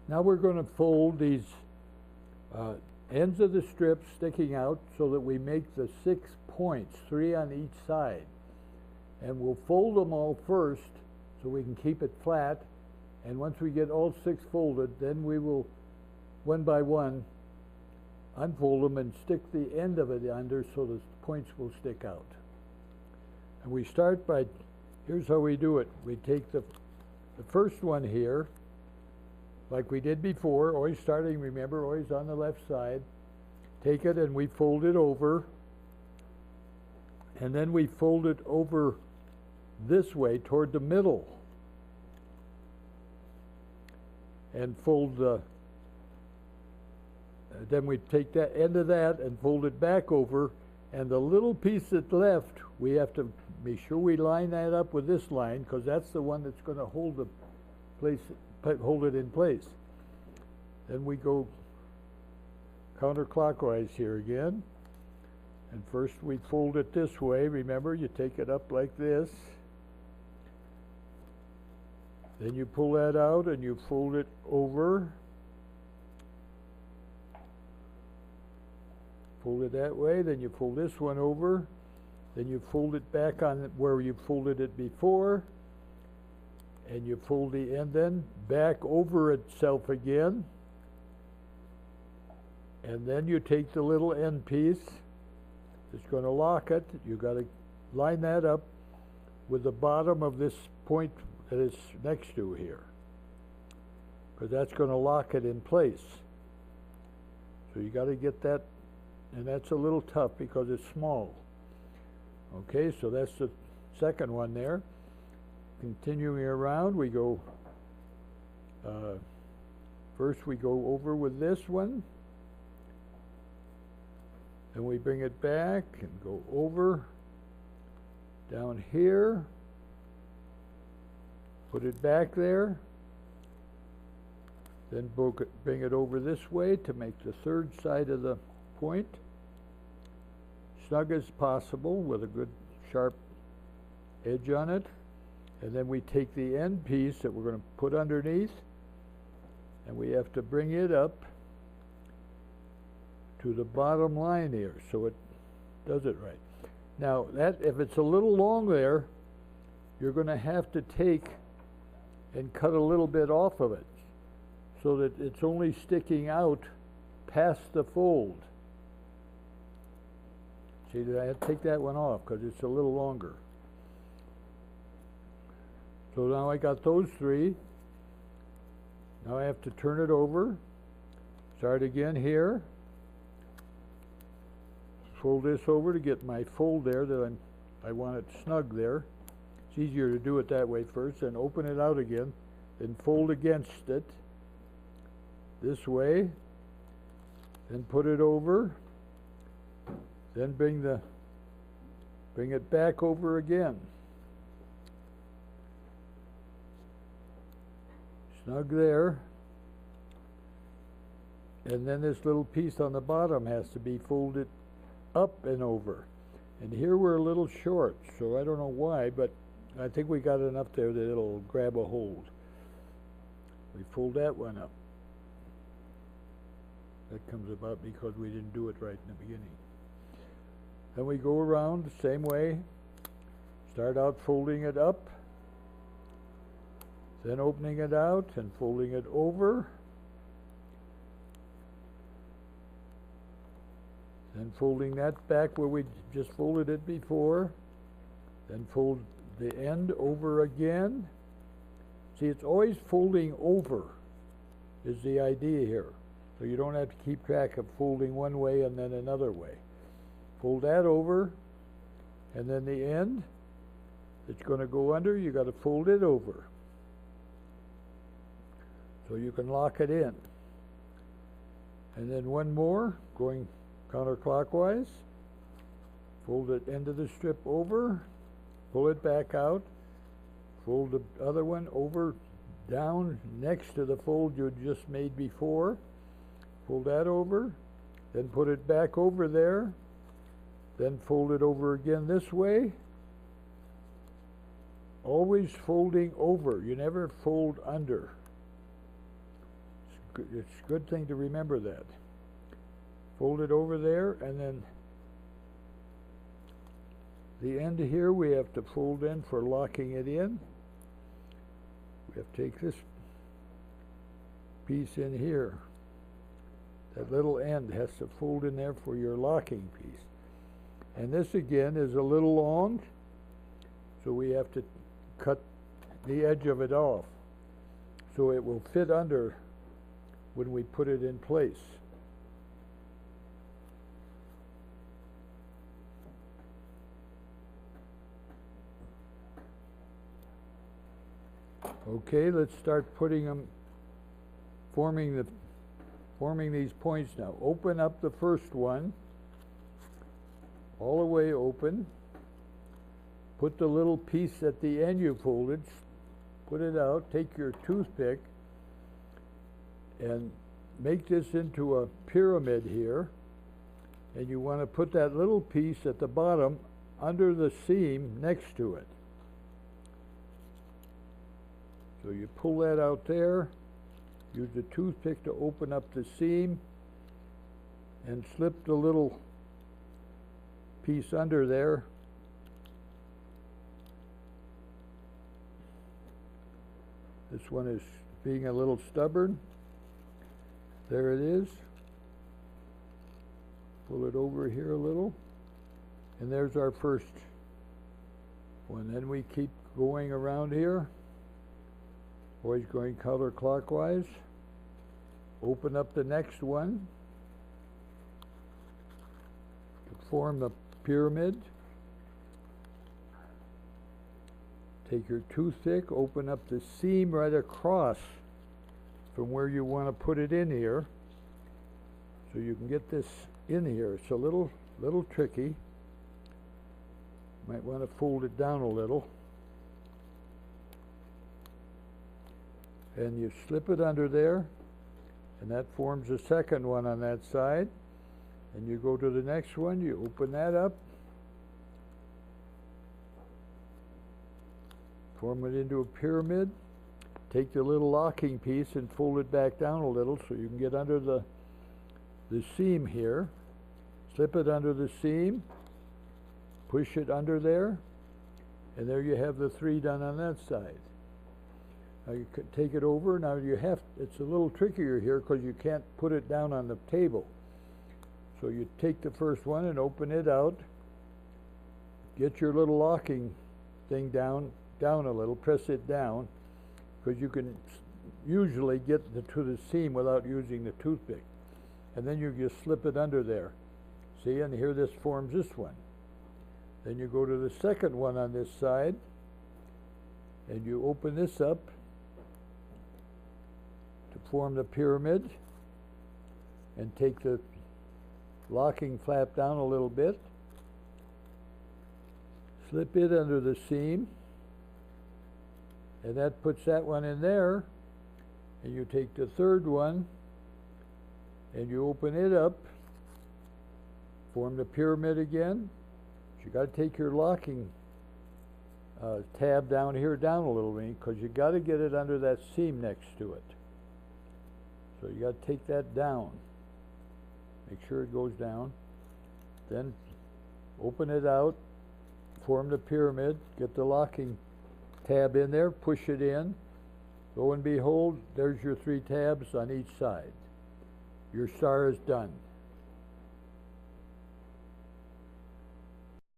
Now we're going to fold these ends of the strip sticking out so that we make the 6 points, 3 on each side. And we'll fold them all first so we can keep it flat. And once we get all 6 folded, then we will, one by one, unfold them and stick the end of it under so the points will stick out. And we start by, here's how we do it. We take the first one here, like we did before, always starting, remember, always on the left side. Take it and we fold it over. And then we fold it over this way toward the middle. And fold the, then we take that end of that and fold it back over. And the little piece that's left, we have to make sure we line that up with this line, because that's the one that's going to hold the place, hold it in place. Then we go counterclockwise here again. And first we fold it this way. Remember, you take it up like this. Then you pull that out and you fold it over. Fold it that way, then you fold this one over. Then you fold it back on where you folded it before. And you fold the end then back over itself again. And then you take the little end piece. It's going to lock it. You've got to line that up with the bottom of this point that it's next to here, because that's going to lock it in place. So you got to get that, and that's a little tough because it's small. Okay, so that's the second one there. Continuing around, we go, first we go over with this one, then we bring it back and go over, down here, put it back there, then bring it over this way to make the third side of the point snug as possible with a good sharp edge on it. And then we take the end piece that we're going to put underneath, and we have to bring it up to the bottom line here so it does it right. Now, that if it's a little long there, you're going to have to take and cut a little bit off of it so that it's only sticking out past the fold. See, I had to take that one off because it's a little longer. So now I got those 3. Now I have to turn it over, start again here, fold this over to get my fold there that I want it snug there. It's easier to do it that way first, then open it out again, then fold against it this way, then put it over, then bring it back over again. Snug there. And then this little piece on the bottom has to be folded up and over. And here we're a little short, so I don't know why, but I think we got enough there that it'll grab a hold. We fold that one up. That comes about because we didn't do it right in the beginning. Then we go around the same way. Start out folding it up, then opening it out and folding it over, then folding that back where we just folded it before, then fold the end over again. See, it's always folding over is the idea here. So you don't have to keep track of folding one way and then another way. Fold that over, and then the end that's going to go under, you got to fold it over so you can lock it in. And then one more, going counterclockwise, fold the end of the strip over, pull it back out, fold the other one over down next to the fold you just made before, fold that over, then put it back over there, then fold it over again this way. Always folding over. You never fold under. it's a good thing to remember that. Fold it over there, and then the end here we have to fold in for locking it in. We have to take this piece in here. That little end has to fold in there for your locking piece. And this again is a little long, so we have to cut the edge of it off so it will fit under when we put it in place. Okay, let's start putting them, forming these points now. Open up the first one, all the way open. Put the little piece at the end you folded, put it out, take your toothpick, and make this into a pyramid here. And you want to put that little piece at the bottom under the seam next to it. So you pull that out there, use the toothpick to open up the seam, and slip the little piece under there. This one is being a little stubborn. There it is. Pull it over here a little. And there's our first one. Then we keep going around here. Always going counterclockwise. Open up the next one to form the pyramid. Take your toothpick, open up the seam right across from where you want to put it in here, so you can get this in here. It's a little tricky. Might want to fold it down a little. And you slip it under there, and that forms the second one on that side. And you go to the next one, you open that up, form it into a pyramid, take the little locking piece and fold it back down a little so you can get under the seam here. Slip it under the seam, push it under there, and there you have the three done on that side. Now you could take it over. Now it's a little trickier here because you can't put it down on the table. So you take the first one and open it out, get your little locking thing down a little, press it down, because you can usually get to the seam without using the toothpick. And then you just slip it under there. See, and here this forms this one. Then you go to the second one on this side, and you open this up to form the pyramid, and take the locking flap down a little bit, slip it under the seam, and that puts that one in there. And you take the third one and you open it up, form the pyramid again. But you got to take your locking tab down here down a little bit, because you got to get it under that seam next to it. So you got to take that down. Make sure it goes down. Then open it out, form the pyramid, get the locking tab in there, push it in. Lo and behold, there's your three tabs on each side. Your star is done.